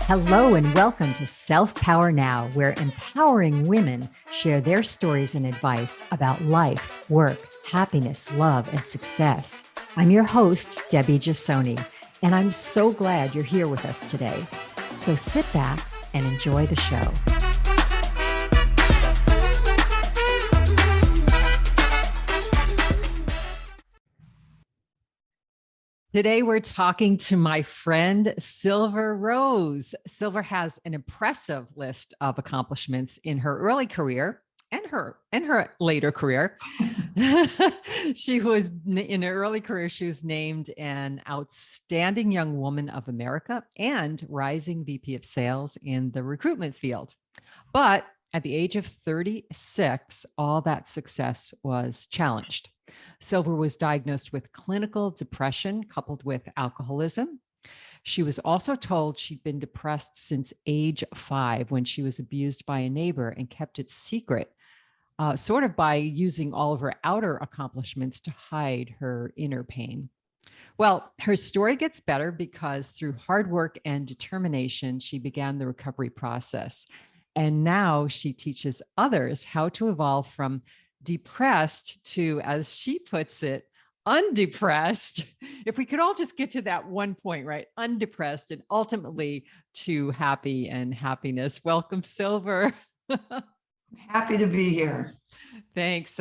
Hello and welcome to Self Power Now, where empowering women share their stories and advice about life, work, happiness, love, and success. I'm your host, Debbie Giussoni, and I'm so glad you're here with us today. So sit back and enjoy the show. Today, we're talking to my friend, Silver Rose. Silver has an impressive list of accomplishments in her early career and her later career. She was in her early career, she was named an Outstanding Young Woman of America and Rising VP of Sales in the recruitment field. But at the age of 36, all that success was challenged. Silver was diagnosed with clinical depression coupled with alcoholism. She was also told she'd been depressed since age 5 when she was abused by a neighbor and kept it secret, sort of by using all of her outer accomplishments to hide her inner pain. Well, her story gets better because through hard work and determination, she began the recovery process. And now she teaches others how to evolve from depressed to, as she puts it, undepressed. If we could all just get to that one point, right? Undepressed and ultimately to happy and happiness. Welcome, Silver. Happy to be here. Thanks.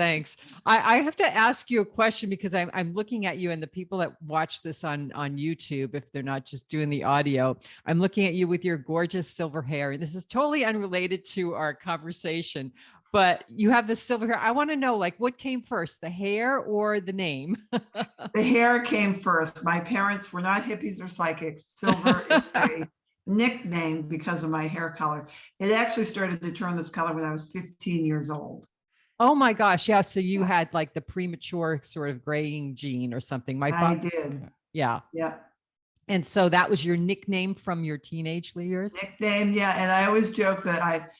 I have to ask you a question because I'm looking at you, and the people that watch this on YouTube, if they're not just doing the audio, I'm looking at you with your gorgeous silver hair. And this is totally unrelated to our conversation, but you have this silver hair. I want to know, like, what came first, the hair or the name? The hair came first. My parents were not hippies or psychics. Silver is a nickname because of my hair color. It actually started to turn this color when I was 15 years old. Oh my gosh. Yeah. So you had like the premature sort of graying gene or something. I did. Yeah. Yeah. And so that was your nickname from your teenage years? Nickname. Yeah. And I always joke that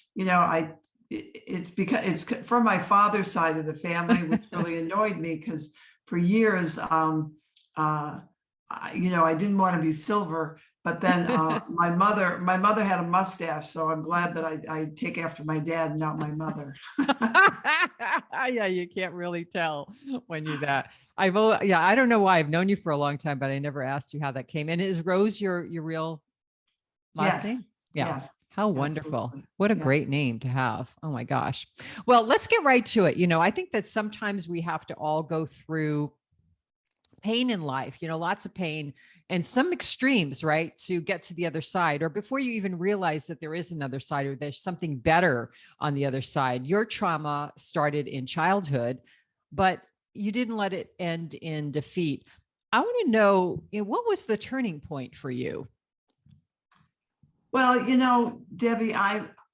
it's because it's from my father's side of the family, which really annoyed me because for years, I didn't want to be Silver, but then my mother had a mustache, so I'm glad that I take after my dad, not my mother. Yeah, you can't really tell when you're that. I don't know why. I've known you for a long time, but I never asked you how that came. And is Rose your real last name? Yeah. Yes. How wonderful. Absolutely. What a great name to have. Oh my gosh. Well, let's get right to it. I think that sometimes we have to all go through pain in life, lots of pain and some extremes, right? To get to the other side, or before you even realize that there is another side or there's something better on the other side. Your trauma started in childhood, but you didn't let it end in defeat. I want to know, what was the turning point for you? Well, Debbie,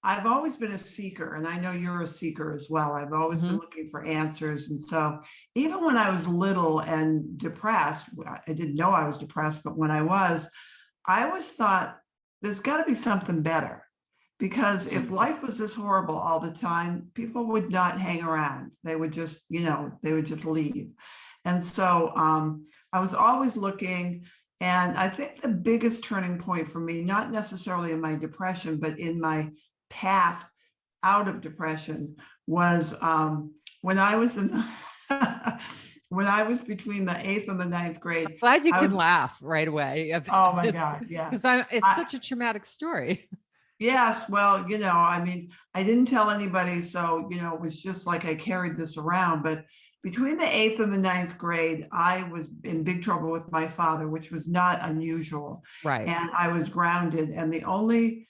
I've always been a seeker, and I know you're a seeker as well. I've always been looking for answers. And so even when I was little and depressed, I didn't know I was depressed, but when I always thought there's got to be something better, because if life was this horrible all the time, people would not hang around. They would just, they would just leave. And so I was always looking. And I think the biggest turning point for me, not necessarily in my depression, but in my path out of depression, was when I was when I was between the 8th and the 9th grade. I'm glad you can laugh right away. Oh my God, yeah. Because it's such a traumatic story. Yes, well, I didn't tell anybody, so it was just like I carried this around. But between the 8th and the 9th grade, I was in big trouble with my father, which was not unusual. Right. And I was grounded, and the only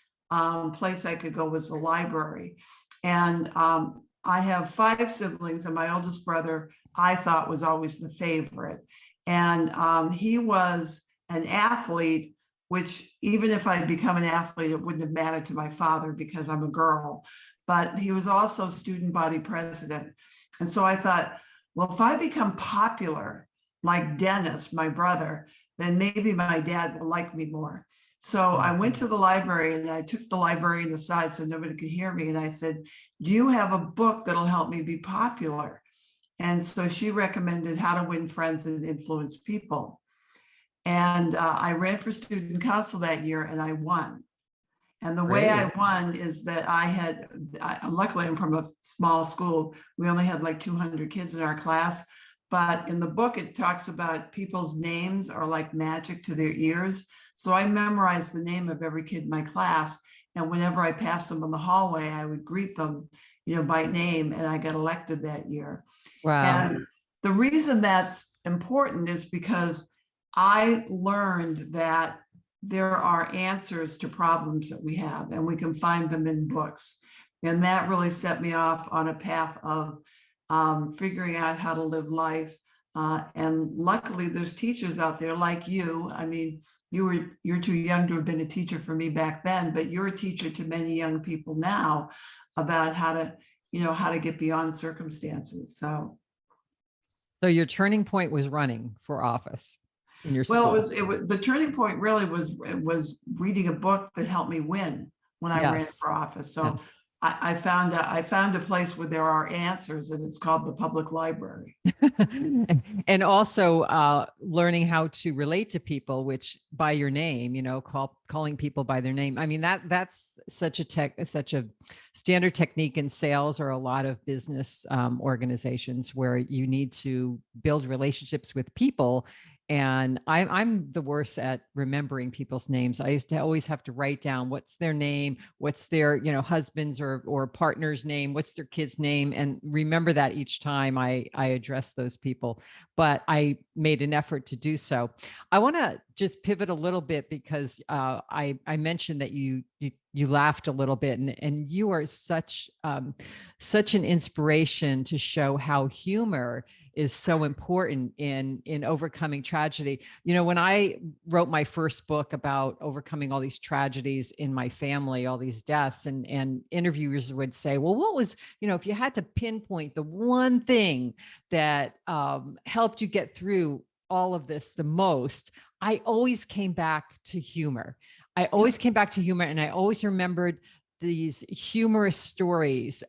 place I could go was the library. And I have 5 siblings, and my oldest brother, I thought, was always the favorite. And he was an athlete, which even if I'd become an athlete, it wouldn't have mattered to my father because I'm a girl. But he was also student body president. And so I thought, well, if I become popular like Dennis, my brother, then maybe my dad will like me more. So I went to the library, and I took the librarian aside so nobody could hear me. And I said, do you have a book that'll help me be popular? And so she recommended How to Win Friends and Influence People. And I ran for student council that year, and I won. And the way I Great. won is that luckily I'm from a small school. We only had like 200 kids in our class. But in the book, it talks about people's names are like magic to their ears. So I memorized the name of every kid in my class. And whenever I passed them in the hallway, I would greet them, by name. And I got elected that year. Wow. And the reason that's important is because I learned that there are answers to problems that we have, and we can find them in books. And that really set me off on a path of figuring out how to live life. And luckily, there's teachers out there like you. I mean, you're too young to have been a teacher for me back then, but you're a teacher to many young people now about how to get beyond circumstances. So your turning point was running for office in your well, school. it was the turning point really was reading a book that helped me win when I ran Yes. for office. So Yes. I found a place where there are answers, and it's called the public library. And also learning how to relate to people, which by your name, calling people by their name. I mean, that's such a standard technique in sales or a lot of business organizations where you need to build relationships with people. And I'm the worst at remembering people's names. I used to always have to write down what's their name, what's their, husband's or partner's name, what's their kid's name, and remember that each time I address those people. But I made an effort to do so. I want to just pivot a little bit because I mentioned that you laughed a little bit, and you are such an inspiration to show how humor is so important in overcoming tragedy. When I wrote my first book about overcoming all these tragedies in my family, all these deaths, and interviewers would say, well, what was, if you had to pinpoint the one thing that helped you get through all of this the most, I always came back to humor. I always came back to humor, and I always remembered these humorous stories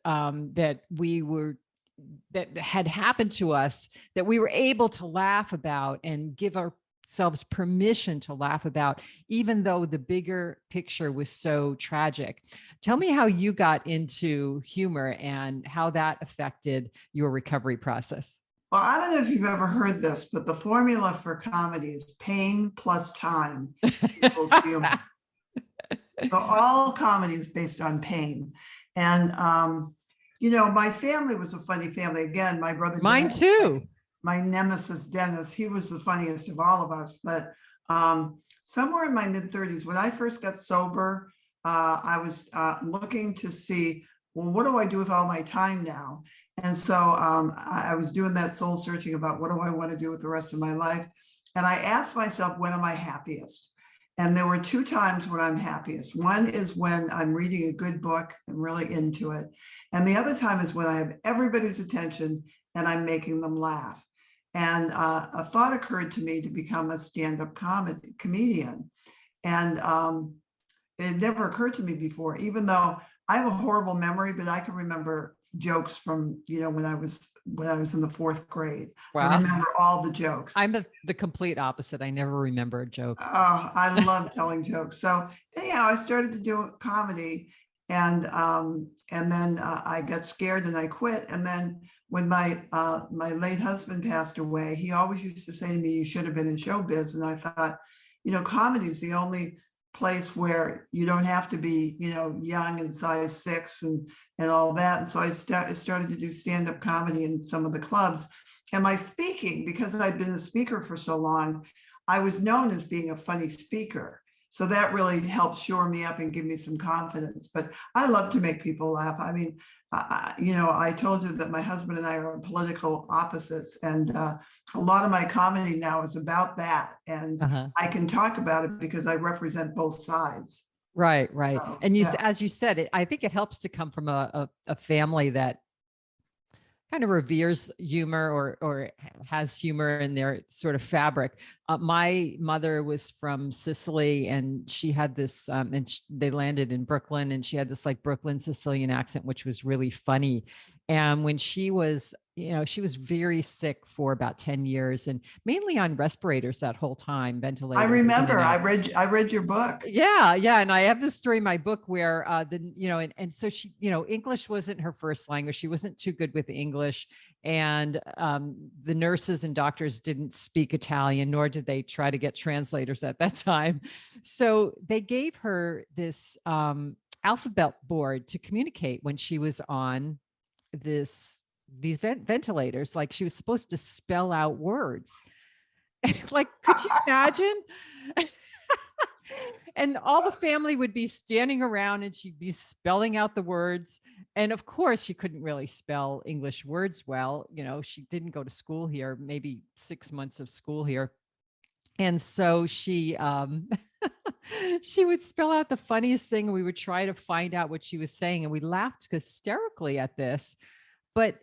that had happened to us that we were able to laugh about and give ourselves permission to laugh about, even though the bigger picture was so tragic. Tell me how you got into humor and how that affected your recovery process. Well, I don't know if you've ever heard this, but the formula for comedy is pain plus time equals humor. So all comedy is based on pain. And my family was a funny family. Again, my brother Mine Dennis, too. my nemesis Dennis, he was the funniest of all of us. But somewhere in my mid-30s, when I first got sober, I was looking to see, well, what do I do with all my time now? And so I was doing that soul searching about what do I want to do with the rest of my life. And I asked myself, when am I happiest? And there were two times when I'm happiest. One is when I'm reading a good book and really into it. And the other time is when I have everybody's attention and I'm making them laugh. And a thought occurred to me to become a stand-up comedian. And it never occurred to me before, even though I have a horrible memory, but I can remember jokes from, when I was in the fourth grade. Wow. I remember all the jokes. I'm the complete opposite. I never remember a joke. Oh, I love telling jokes. So anyhow, I started to do comedy, and then I got scared and I quit. And then when my late husband passed away, he always used to say to me, "You should have been in showbiz." And I thought, comedy is the only place where you don't have to be, young and size 6 and all that. And so I started to do stand-up comedy in some of the clubs. And my speaking, because I'd been a speaker for so long, I was known as being a funny speaker. So that really helped shore me up and give me some confidence. But I love to make people laugh. I mean, I told you that my husband and I are political opposites, and a lot of my comedy now is about that. And I can talk about it because I represent both sides. Right. So, and as you said, I think it helps to come from a family that kind of reveres humor or has humor in their sort of fabric. My mother was from Sicily, and she had this, they landed in Brooklyn, and she had this like Brooklyn Sicilian accent, which was really funny. And when she was, she was very sick for about 10 years and mainly on respirators that whole time, I ventilators in remember. and out. I read your book. Yeah, yeah, and I have this story in my book where and so she, English wasn't her first language. She wasn't too good with English, and the nurses and doctors didn't speak Italian, nor did they try to get translators at that time. So they gave her this alphabet board to communicate when she was on these ventilators. Like she was supposed to spell out words. Like, could you imagine? And all the family would be standing around and she'd be spelling out the words. And of course, she couldn't really spell English words well. She didn't go to school here, maybe 6 months of school here. And so she she would spell out the funniest thing. We would try to find out what she was saying. And we laughed hysterically at this. But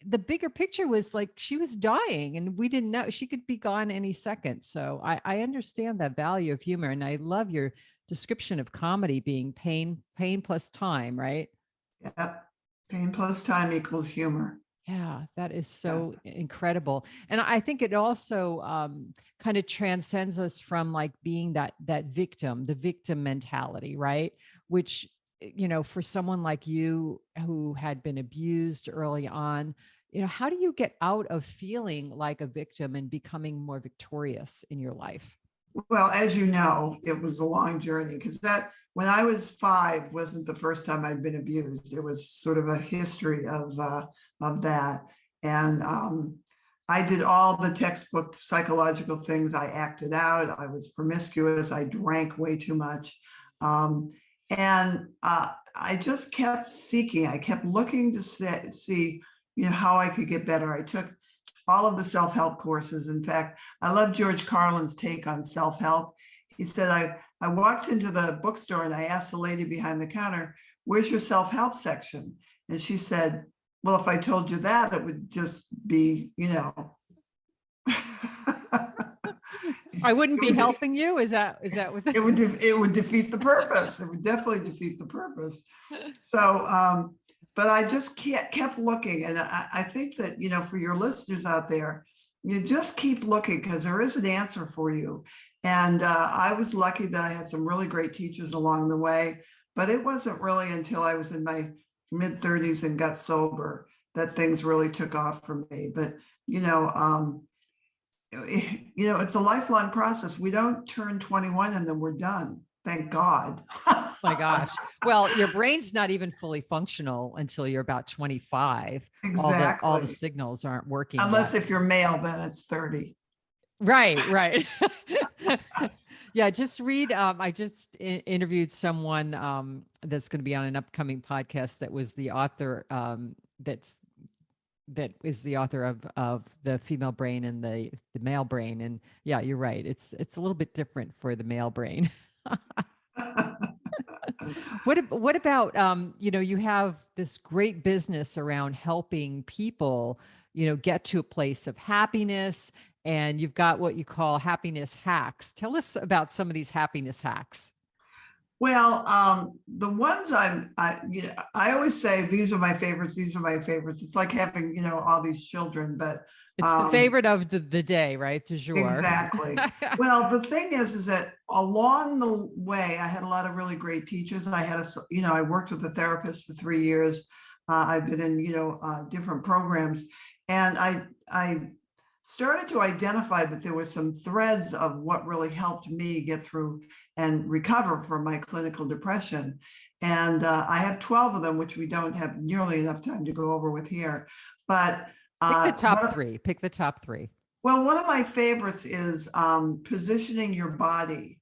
the bigger picture was like she was dying and we didn't know. She could be gone any second. So I understand that value of humor. And I love your description of comedy being pain plus time, right? Yeah. Pain plus time equals humor. Yeah, that is so incredible. And I think it also kind of transcends us from like being that victim, the victim mentality, right? Which, for someone like you who had been abused early on, how do you get out of feeling like a victim and becoming more victorious in your life? Well, as you know, it was a long journey because when I was 5 wasn't the first time I'd been abused. It was sort of a history of that. And I did all the textbook psychological things. I acted out. I was promiscuous. I drank way too much. And I just kept seeking. I kept looking to see, how I could get better. I took all of the self-help courses. In fact, I love George Carlin's take on self-help. He said, I walked into the bookstore and I asked the lady behind the counter, "Where's your self-help section?" And she said, "Well, if I told you that, it would just be, I wouldn't be helping you. Is that what it would defeat the purpose. It would definitely defeat the purpose." So, but I just kept looking. And I think that, for your listeners out there, you just keep looking because there is an answer for you. And I was lucky that I had some really great teachers along the way, but it wasn't really until I was in my mid-30s and got sober that things really took off for me. But, it's a lifelong process. We don't turn 21 and then we're done. Thank God. My gosh. Well, your brain's not even fully functional until you're about 25. Exactly. All the signals aren't working. Unless if you're male, then it's 30. Right. Yeah, just read. I just interviewed someone that's going to be on an upcoming podcast that was the author that is the author of The Female Brain and the Male Brain. And yeah, you're right. It's a little bit different for the male brain. What about you have this great business around helping people get to a place of happiness, and you've got what you call happiness hacks. Tell us about some of these happiness hacks. Well, the ones I always say, these are my favorites. These are my favorites. It's like having, all these children, but it's the favorite of the day, right? Du jour. Exactly. Well, the thing is that along the way, I had a lot of really great teachers. I had I worked with a therapist for 3 years. I've been in, different programs, and I started to identify that there were some threads of what really helped me get through and recover from my clinical depression. And I have 12 of them, which we don't have nearly enough time to go over with here. But pick the top three. Pick the top three. Well, one of my favorites is positioning your body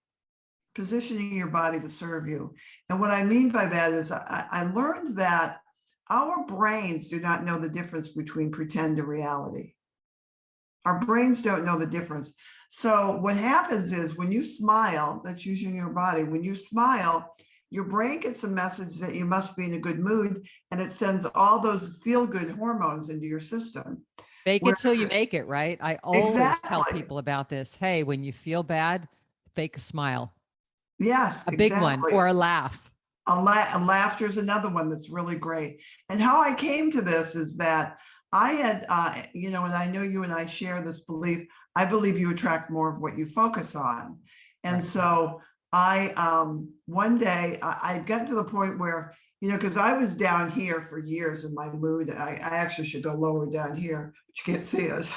to serve you. And what I mean by that is I learned that our brains do not know the difference between pretend and reality. Our brains don't know the difference. So what happens is when you smile, that's using your body. When you smile, your brain gets a message that you must be in a good mood, and it sends all those feel-good hormones into your system. Fake it till you make it, right? I always tell people about this. Hey, when you feel bad, fake a smile. Yes, a big one, or a laugh. A laughter is another one that's really great. And how I came to this is that I had, and I know you and I share this belief. I believe you attract more of what you focus on. And Right. so one day I got to the point where, because I was down here for years in my mood. I actually should go lower down here, but you can't see it.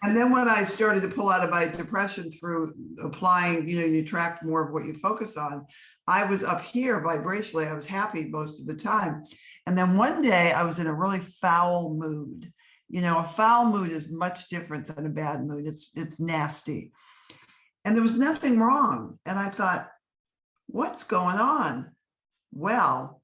And then when I started to pull out of my depression through applying, you attract more of what you focus on, I was up here vibrationally. I was happy most of the time. And then one day I was in a really foul mood. A foul mood is much different than a bad mood. It's nasty. And there was nothing wrong. And I thought, what's going on? Well,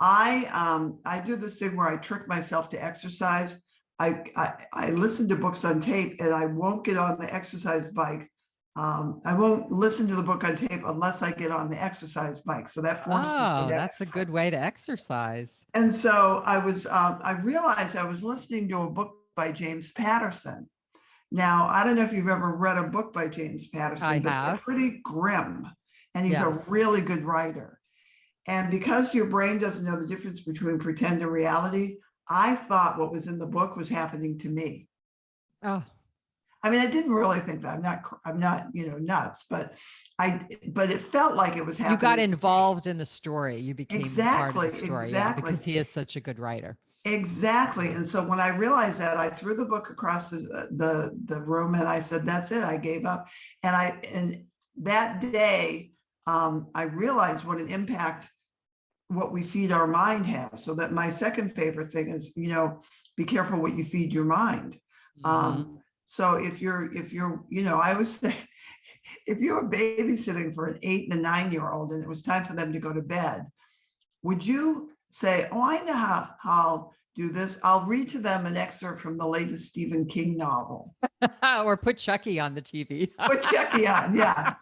I do this thing where I trick myself to exercise. I listen to books on tape, and I won't get on the exercise bike. I won't listen to the book on tape unless I get on the exercise bike. So that forces me Oh, to that's a exercise. good way to exercise. And so I realized I was listening to a book by James Patterson. Now, I don't know if you've ever read a book by James I Patterson, but they're have. pretty grim, and he's a Yes. really good writer. And because your brain doesn't know the difference between pretend and reality, I thought what was in the book was happening to me. Oh, I mean, I didn't really think that. I'm not, nuts, but it felt like it was happening. you got to me. involved in the story. You became part of the Exactly, story. Yeah, exactly. because he is such a good writer. Exactly. And so when I realized that, I threw the book across the room, and I said, that's it. I gave up. And that day, I realized what an impact what we feed our mind has. So that my second favorite thing is, be careful what you feed your mind. So if you're, I always say, if you were babysitting for an 8 and a 9-year-old and it was time for them to go to bed, would you say, oh, I know how I'll do this. I'll read to them an excerpt from the latest Stephen King novel. Or put Chucky on the TV. Put Chucky on, yeah.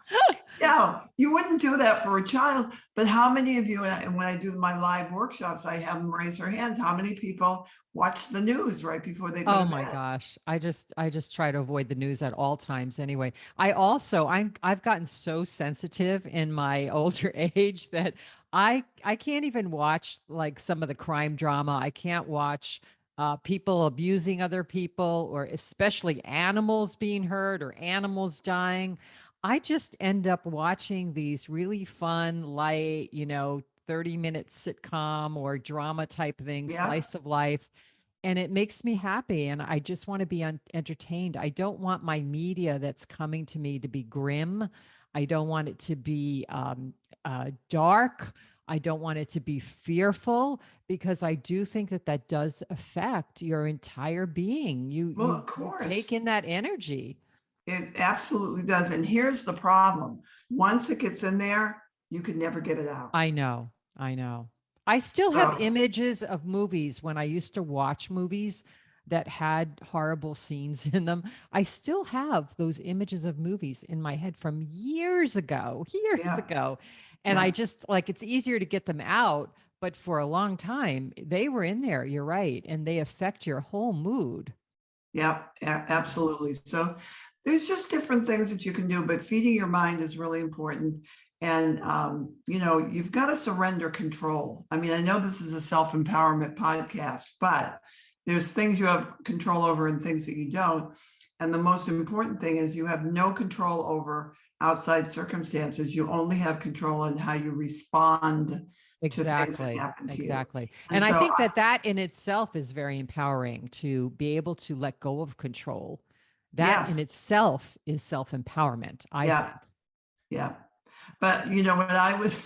Yeah, you wouldn't do that for a child, but how many of you, and when I do my live workshops, I have them raise their hands. How many people watch the news right before they go to Oh my bed? gosh. I just try to avoid the news at all times anyway. I've gotten so sensitive in my older age that I can't even watch like some of the crime drama. I can't watch people abusing other people, or especially animals being hurt or animals dying. I just end up watching these really fun, light, 30-minute sitcom or drama type things, Yeah, slice of life. And it makes me happy. And I just want to be entertained. I don't want my media that's coming to me to be grim. I don't want it to be dark. I don't want it to be fearful, because I do think that that does affect your entire being. well, of You course. take in that energy. It absolutely does. And here's the problem. Once it gets in there, you can never get it out. I know. I know. I still have images of movies when I used to watch movies that had horrible scenes in them. I still have those images of movies in my head from years ago, ago. And I just like, it's easier to get them out, but for a long time they were in there. You're right. And they affect your whole mood. Yeah, absolutely. So there's just different things that you can do, but feeding your mind is really important. And, you've got to surrender control. I mean, I know this is a self-empowerment podcast, but there's things you have control over and things that you don't. And the most important thing is you have no control over outside circumstances. You only have control on how you respond Exactly. Exactly. And I think that in itself is very empowering, to be able to let go of control. That in itself is self-empowerment, I think. Yeah. But when I was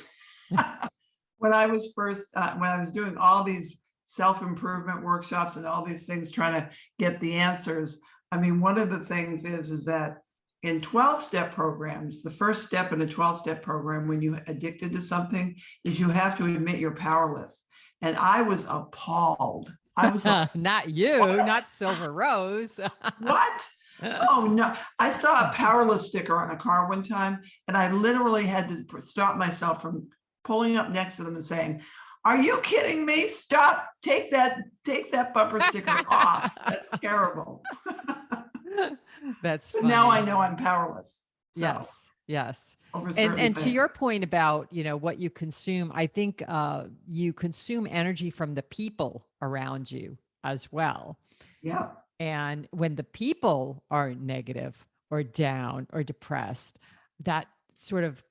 when I was first when I was doing all these self-improvement workshops and all these things trying to get the answers, I mean, one of the things is that in 12-step programs, the first step in a 12-step program when you're addicted to something is you have to admit you're powerless. And I was appalled. I was like, not you, what? Not Silver Rose. What? Oh no, I saw a powerless sticker on a car one time, and I literally had to stop myself from pulling up next to them and saying, are you kidding me? Stop, take that bumper sticker off. That's terrible. That's but funny. now I know I'm powerless. So, yes. And to your point about, what you consume, I think you consume energy from the people around you. as well. Yeah. And when the people are negative or down or depressed, that sort of,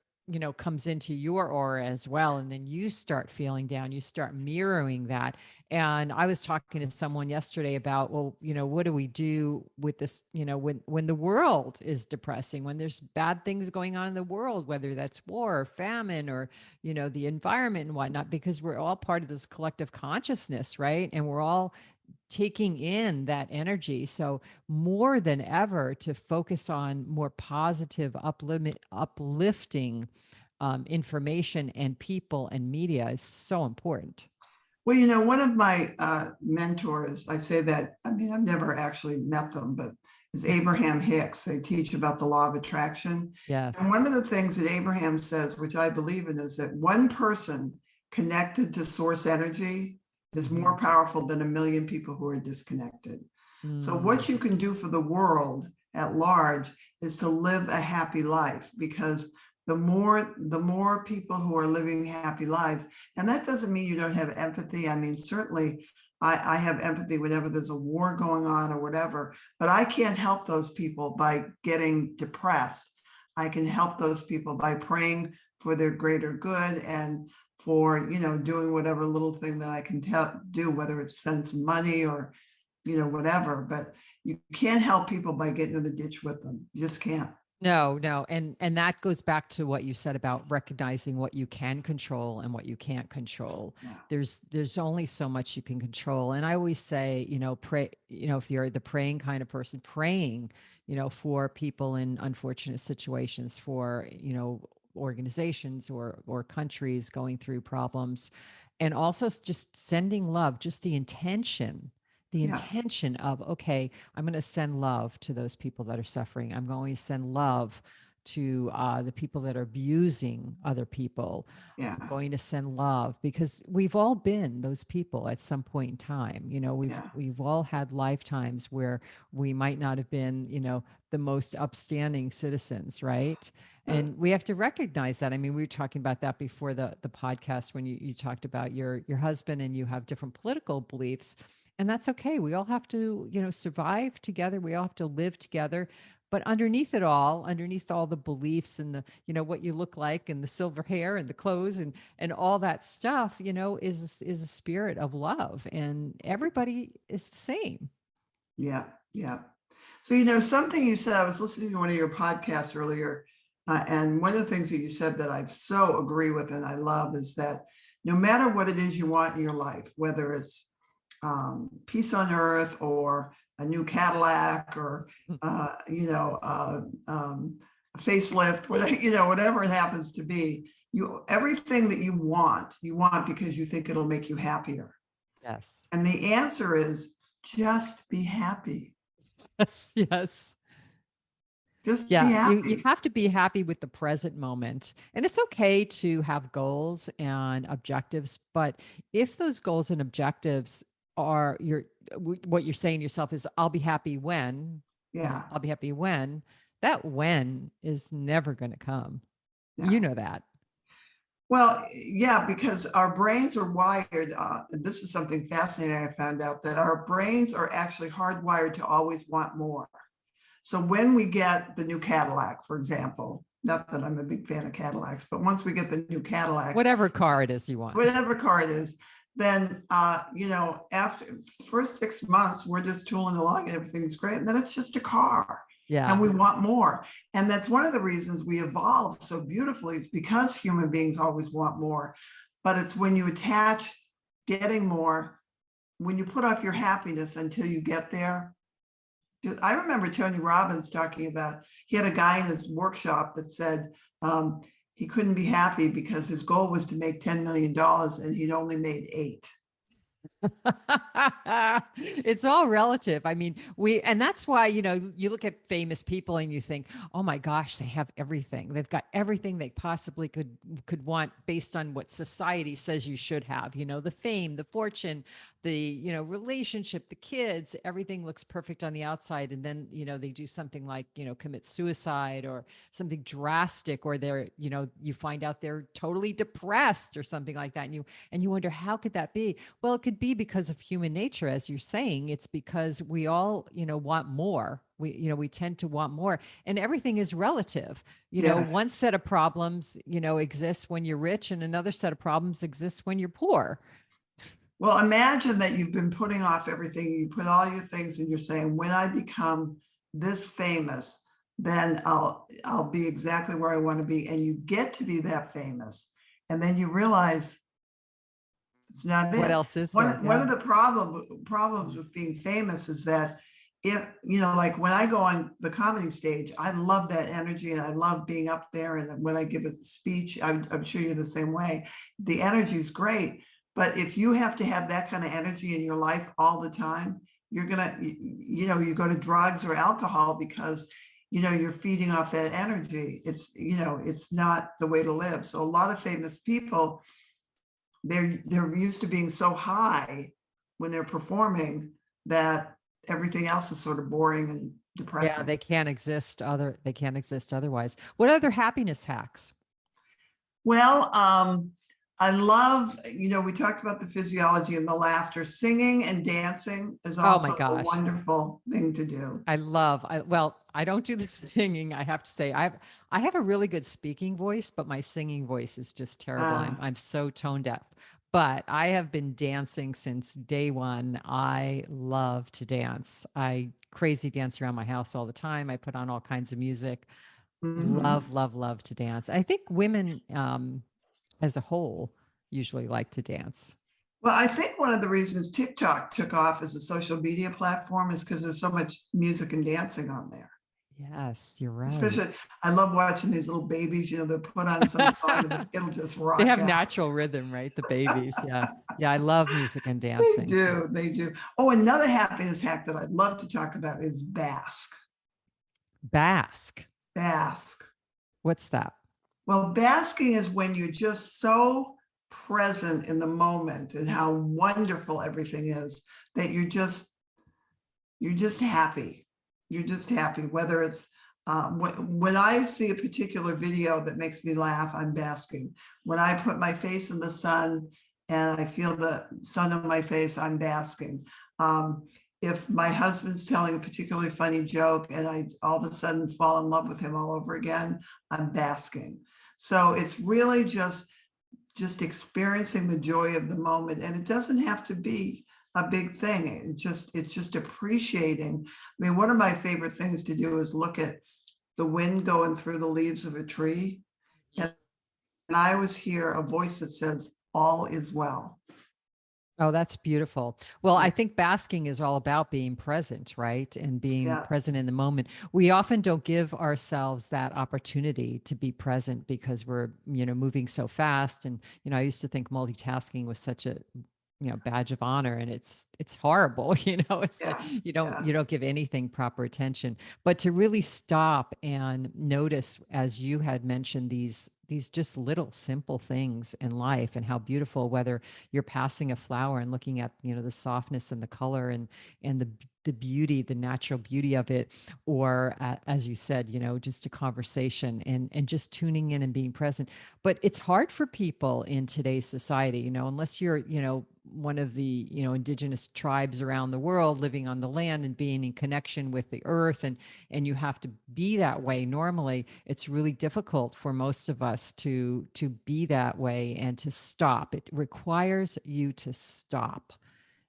comes into your aura as well. And then you start feeling down, you start mirroring that. And I was talking to someone yesterday about, well, what do we do with this, when the world is depressing, when there's bad things going on in the world, whether that's war or famine or, the environment and whatnot, because we're all part of this collective consciousness, right? And we're all taking in that energy. So more than ever to focus on more positive, uplifting information and people and media is so important. Well, one of my mentors, I say that, I mean, I've never actually met them, but is Abraham Hicks. They teach about the law of attraction. Yes. And one of the things that Abraham says, which I believe in, is that one person connected to source energy is more powerful than a million people who are disconnected. So what you can do for the world at large is to live a happy life, because the more people who are living happy lives, and that doesn't mean you don't have empathy. I mean, certainly I have empathy whenever there's a war going on or whatever, but I can't help those people by getting depressed. I can help those people by praying for their greater good and for, doing whatever little thing that I can do, whether it's send some money or, whatever. But you can't help people by getting in the ditch with them. You just can't. No. And that goes back to what you said about recognizing what you can control and what you can't control. Yeah. There's only so much you can control. And I always say, pray, if you're the praying kind of person, praying, for people in unfortunate situations, for, organizations or countries going through problems, and also just sending love, just the intention of, okay, I'm going to send love to those people that are suffering. I'm going to send love to the people that are abusing other people. Yeah. I'm going to send love, because we've all been those people at some point in time. We've all had lifetimes where we might not have been, the most upstanding citizens, right? And we have to recognize that. I mean, we were talking about that before the podcast, when you talked about your husband and you have different political beliefs. And that's okay. We all have to, survive together. We all have to live together. But underneath it all, underneath all the beliefs and the, what you look like and the silver hair and the clothes and all that stuff, is a spirit of love. And everybody is the same. Yeah. Yeah. So, something you said, I was listening to one of your podcasts earlier, and one of the things that you said that I so agree with and I love is that no matter what it is you want in your life, whether it's peace on earth or a new Cadillac or, a facelift, whatever it happens to be, everything that you want because you think it'll make you happier. Yes. And the answer is just be happy. Yes. Just be happy. You have to be happy with the present moment. And it's okay to have goals and objectives. But if those goals and objectives are what you're saying to yourself is, I'll be happy when, I'll be happy when, that when is never going to come. Yeah. You know that. Well, yeah, because our brains are wired. And this is something fascinating I found out, that our brains are actually hardwired to always want more. So when we get the new Cadillac, for example, not that I'm a big fan of Cadillacs, but once we get the new Cadillac, whatever car it is you want, then, after first 6 months, we're just tooling along and everything's great. And then it's just a car. Yeah. And we want more. And that's one of the reasons we evolved so beautifully, is because human beings always want more. But it's when you attach getting more, when you put off your happiness until you get there. I remember Tony Robbins talking about, he had a guy in his workshop that said he couldn't be happy because his goal was to make $10 million and he'd only made 8. It's all relative. I mean, and that's why, you look at famous people and you think, oh my gosh, they have everything. They've got everything they possibly could want based on what society says you should have, the fame, the fortune, the, relationship, the kids, everything looks perfect on the outside. And then, they do something like, commit suicide or something drastic, or they're, you find out they're totally depressed or something like that. And you wonder, how could that be? Well, it could be be because of human nature, as you're saying. It's because we all, want more. We tend to want more, and everything is relative. Yeah. One set of problems, exists when you're rich, and another set of problems exists when you're poor. Well, imagine that you've been putting off everything. You put all your things and you're saying, when I become this famous, then I'll be exactly where I want to be. And you get to be that famous. And then you realize it's not What it. else is One, there? one Yeah. of the problems with being famous is that if, like when I go on the comedy stage, I love that energy and I love being up there. And when I give a speech, I'm sure you're the same way. The energy is great. But if you have to have that kind of energy in your life all the time, you're gonna, you go to drugs or alcohol because, you're feeding off that energy. It's not the way to live. So a lot of famous people, they're used to being so high when they're performing that everything else is sort of boring and Yeah, depressing. they can't exist otherwise. What other happiness hacks? Well, I love, we talked about the physiology and the laughter. Singing and dancing is Oh my also a gosh. wonderful thing to do. I don't do the singing. I have to say, I have a really good speaking voice, but my singing voice is just terrible. Uh, I'm so tone deaf. But I have been dancing since day one. I love to dance. I crazy dance around my house all the time. I put on all kinds of music. mhm. Love, love, love to dance. I think women, as a whole, usually like to dance. Well, I think one of the reasons TikTok took off as a social media platform is because there's so much music and dancing on there. Yes, you're right. Especially, I love watching these little babies, they put on some song and it'll just They rock have out. natural rhythm, right? The babies. Yeah. Yeah. I love music and They dancing. do, they do. Oh, another happiness hack that I'd love to talk about is bask. Bask. Bask. What's that? Well, basking is when you're just so present in the moment and how wonderful everything is that you're just happy. You're just happy, whether it's when I see a particular video that makes me laugh, I'm basking. When I put my face in the sun and I feel the sun on my face, I'm basking. If my husband's telling a particularly funny joke and I all of a sudden fall in love with him all over again, I'm basking. So it's really just experiencing the joy of the moment, and it doesn't have to be a big thing. It's just appreciating. I mean, one of my favorite things to do is look at the wind going through the leaves of a tree, and I always hear a voice that says, "All is well." Oh, that's beautiful. Well, I Yeah, think basking is all about being present, right? And being yeah, present in the moment. We often don't give ourselves that opportunity to be present because we're, moving so fast. And, I used to think multitasking was such a, badge of honor, and it's horrible. It's like yeah, you don't yeah, you don't give anything proper attention. But to really stop and notice, as you had mentioned, these just little simple things in life and how beautiful, whether you're passing a flower and looking at the softness and the color and the beauty, the natural beauty of it, or as you said, just a conversation and just tuning in and being present. But it's hard for people in today's society, unless you're one of the indigenous tribes around the world living on the land and being in connection with the earth, and you have to be that way. Normally it's really difficult for most of us to be that way and to stop. It requires you to stop,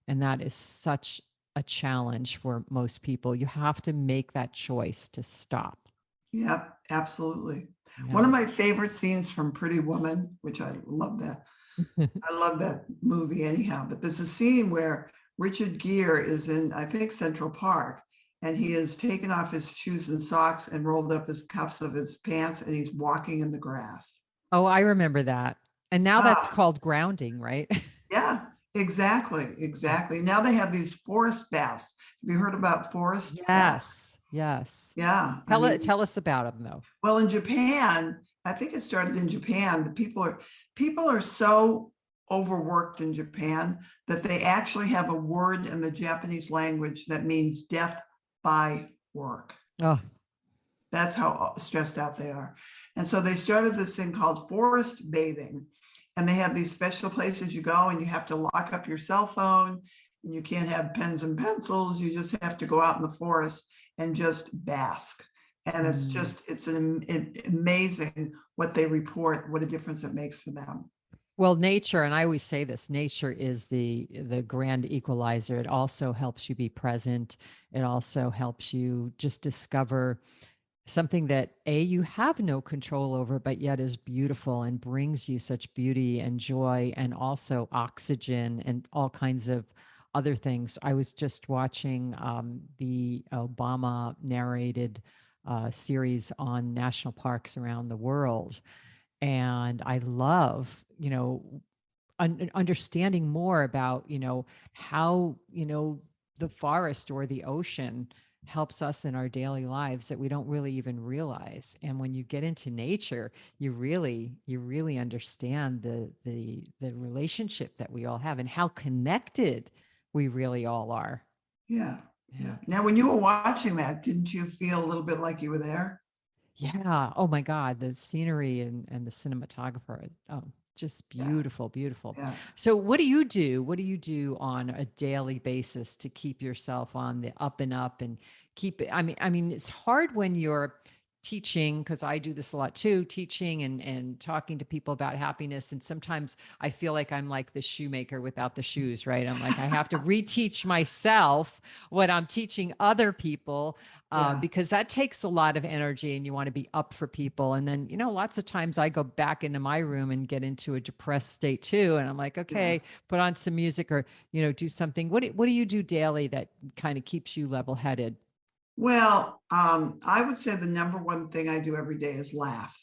and that is such a challenge for most people. You have to make that choice to stop. yeah, absolutely. One Yeah. of my favorite scenes from Pretty Woman, which I love that. I love that movie anyhow, but there's a scene where Richard Gere is in, I think, Central Park, and he has taken off his shoes and socks and rolled up his cuffs of his pants, and he's walking in the grass. Oh, I remember that. And now that's Ah, called grounding, right? yeah, exactly, exactly. Now they have these forest baths. Have you heard about forest baths? Yes. Yes. Yeah, I Tell it mean, tell us about them though. well, in Japan, I think it started in Japan. The people are so overworked in Japan that they actually have a word in the Japanese language that means death by work. Oh, That's how stressed out they are. And so they started this thing called forest bathing. And they have these special places you go and you have to lock up your cell phone and you can't have pens and pencils. You just have to go out in the forest and just bask. And it's Mm. just, amazing what they report, what a difference it makes for them. Well, nature, and I always say this, nature is the grand equalizer. It also helps you be present. It also helps you just discover something that you have no control over, but yet is beautiful and brings you such beauty and joy and also oxygen and all kinds of other things. I was just watching the Obama narrated series on national parks around the world, and I love, understanding more about, how, the forest or the ocean helps us in our daily lives that we don't really even realize. And when you get into nature, you really understand the relationship that we all have and how connected we really all are. Yeah. Yeah. Yeah. Now, when you were watching that, didn't you feel a little bit like you were there? Yeah. Oh my God. The scenery and the cinematographer. Oh, just Yeah. beautiful, beautiful. Yeah. So what do you do? What do you do on a daily basis to keep yourself on the up and up and keep it? I mean, it's hard when you're teaching, because I do this a lot too, teaching and talking to people about happiness. And sometimes I feel like I'm like the shoemaker without the shoes, right? I'm like, I have to reteach myself what I'm teaching other people, Yeah. because that takes a lot of energy and you want to be up for people. And then, lots of times I go back into my room and get into a depressed state too. And I'm like, Yeah. okay, put on some music or, do something. What do you do daily that kind of keeps you level headed? Well, I would say the number one thing I do every day is laugh.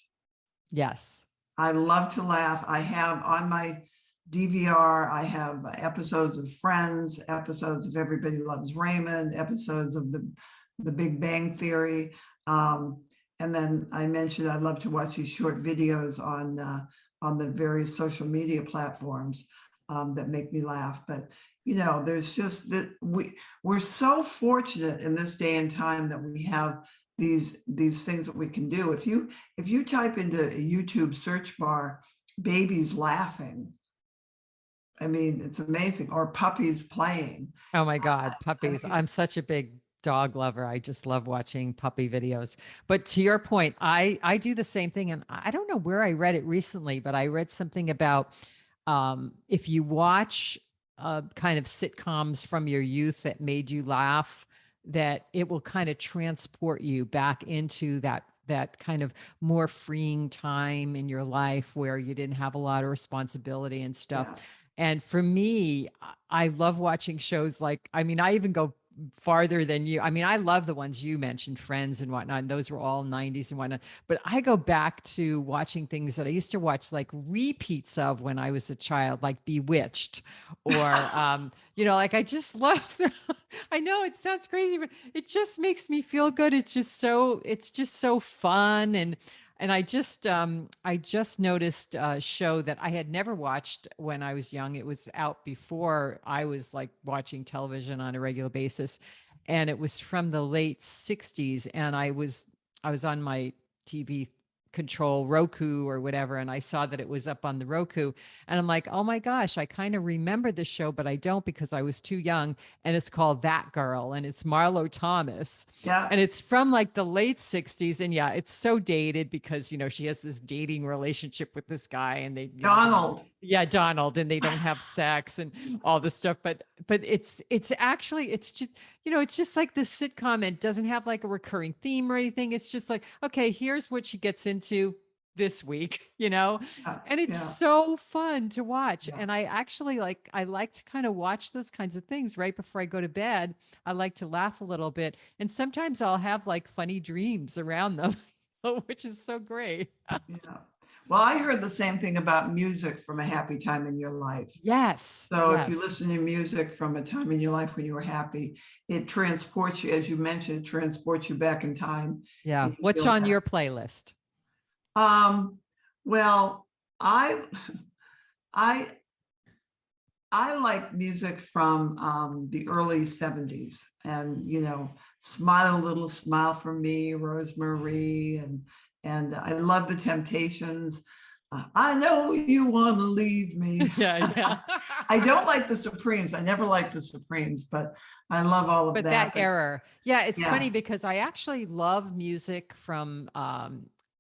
Yes. I love to laugh. I have on my DVR, I have episodes of Friends, episodes of Everybody Loves Raymond, episodes of the Big Bang Theory. And then I mentioned I love to watch these short videos on the various social media platforms that make me laugh. But there's just that we're so fortunate in this day and time that we have these things that we can do. If you type into a YouTube search bar, babies laughing, I mean, it's amazing, or puppies playing. Oh my God, I puppies. mean, I'm such a big dog lover. I just love watching puppy videos. But to your point, I do the same thing. And I don't know where I read it recently, but I read something about if you watch kind of sitcoms from your youth that made you laugh, that it will kind of transport you back into that kind of more freeing time in your life where you didn't have a lot of responsibility and stuff. yeah, And for me, I love watching shows like, I mean, I even go farther than you. I mean, I love the ones you mentioned, Friends and whatnot. And those were all 90s and whatnot. But I go back to watching things that I used to watch like repeats of when I was a child, like Bewitched or, like I just love, I know it sounds crazy, but it just makes me feel good. It's just so fun. And I just noticed a show that I had never watched when I was young. It was out before I was like watching television on a regular basis. And it was from the late 60s. And I was on my TV control Roku or whatever, and I saw that it was up on the Roku. And I'm like, oh my gosh, I kind of remember the show, but I don't because I was too young. And it's called That Girl, and it's Marlo Thomas, yeah. and it's from like the late 60s. And yeah, it's so dated because she has this dating relationship with this guy, and they don't, Donald. yeah, Donald, and they don't have sex and all this stuff. But it's actually, it's just like this sitcom. It doesn't have like a recurring theme or anything. It's just like, okay, here's what she gets into this week, Yeah, and it's yeah, so fun to watch. yeah. And I like to kind of watch those kinds of things right before I go to bed. I like to laugh a little bit. And sometimes I'll have like funny dreams around them, which is so great. Yeah. Well, I heard the same thing about music from a happy time in your life. Yes. So if you Yes. listen to music from a time in your life when you were happy, it transports you, as you mentioned, it transports you back in time Yeah. and you What's feel on better. your playlist? Well, I I I like music from the early 70s, and Smile a Little Smile for Me, Rosemary, and I love the Temptations. I know you want to leave me. Yeah. I don't like the Supremes. I never liked the Supremes, but I love all of But that. that era, yeah, it's Yeah. funny because I actually love music from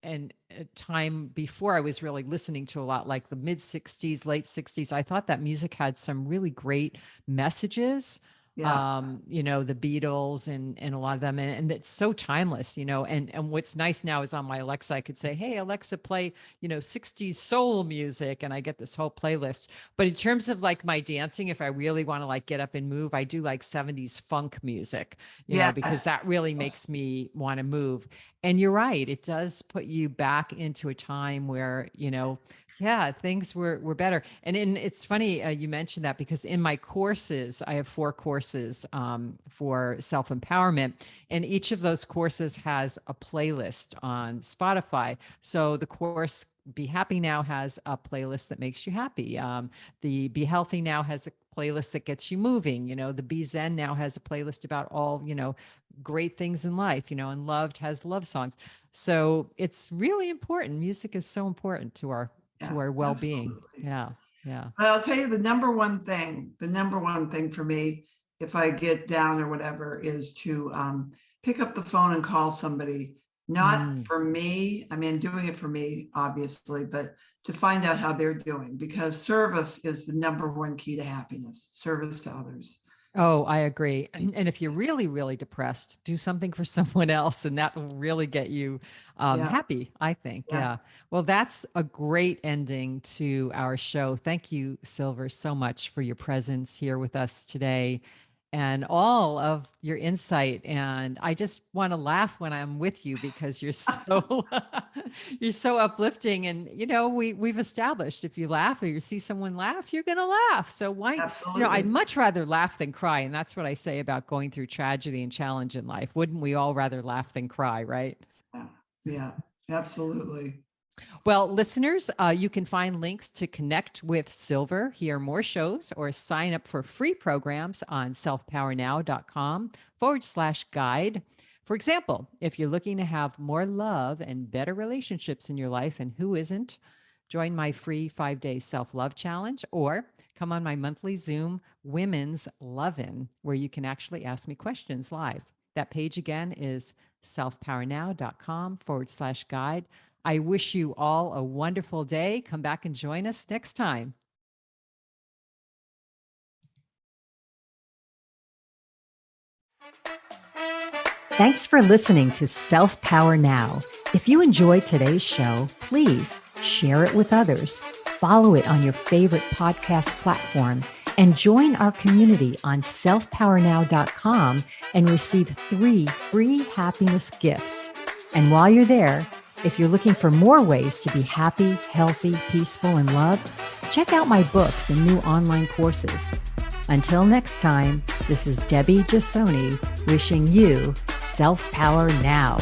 and a time before I was really listening to a lot, like the mid 60s, late 60s. I thought that music had some really great messages. Yeah. The Beatles and a lot of them, and it's so timeless, and what's nice now is on my Alexa, I could say, hey, Alexa, play, 60s soul music, and I get this whole playlist. But in terms of like my dancing, if I really want to like get up and move, I do like 70s funk music, Yes. because that really makes me want to move. And you're right, it does put you back into a time where, yeah, things were better. And it's funny you mentioned that, because in my courses, I have 4 courses for self-empowerment, and each of those courses has a playlist on Spotify. So the course Be Happy Now has a playlist that makes you happy. The Be Healthy Now has a playlist that gets you moving. The Be Zen Now has a playlist about all, great things in life, and Loved has love songs. So it's really important. Music is so important to our well-being. Absolutely. Yeah. But I'll tell you the number one thing for me, if I get down or whatever, is to pick up the phone and call somebody. Not for me, I mean, doing it for me, obviously, but to find out how they're doing, because service is the number one key to happiness, service to others. Oh, I agree. And if you're really, really depressed, do something for someone else, and that will really get you happy, I think. Yeah. Well, that's a great ending to our show. Thank you, Silver, so much for your presence here with us today and all of your insight. And I just want to laugh when I'm with you, because you're so you're so uplifting. And we've established, if you laugh or you see someone laugh, you're gonna laugh. So why? Absolutely. I'd much rather laugh than cry. And that's what I say about going through tragedy and challenge in life. Wouldn't we all rather laugh than cry, right? Yeah, absolutely. Well, listeners, you can find links to connect with Silver, hear more shows, or sign up for free programs on selfpowernow.com/guide. For example, if you're looking to have more love and better relationships in your life, and who isn't, join my free 5-day self-love challenge, or come on my monthly Zoom Women's Love-In, where you can actually ask me questions live. That page again is selfpowernow.com/guide. I wish you all a wonderful day. Come back and join us next time. Thanks for listening to Self Power Now. If you enjoyed today's show, please share it with others, follow it on your favorite podcast platform, and join our community on selfpowernow.com and receive 3 free happiness gifts. And while you're there, if you're looking for more ways to be happy, healthy, peaceful, and loved, check out my books and new online courses. Until next time, this is Debbie Jasoni wishing you self-power now.